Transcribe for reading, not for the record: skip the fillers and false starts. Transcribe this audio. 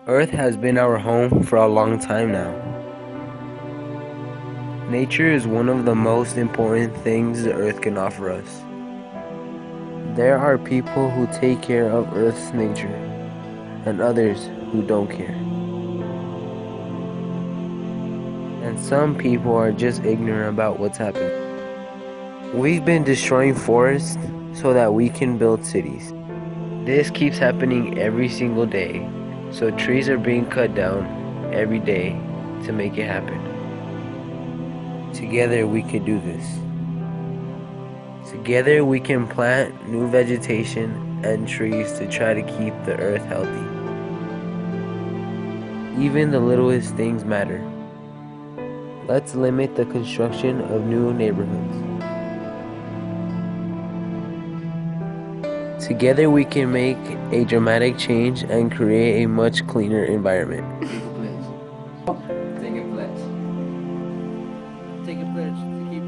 Earth has been our home for a long time now. Nature is one of the most important things the Earth can offer us. There are people who take care of Earth's nature, and others who don't care. And some people are just ignorant about what's happening. We've been destroying forests so that we can build cities. This keeps happening every single day, so trees are being cut down every day to make it happen. Together we can do this. Together we can plant new vegetation and trees to try to keep the earth healthy. Even the littlest things matter. Let's limit the construction of new neighborhoods. Together we can make a dramatic change and create a much cleaner environment. Take a pledge. Take a pledge to keep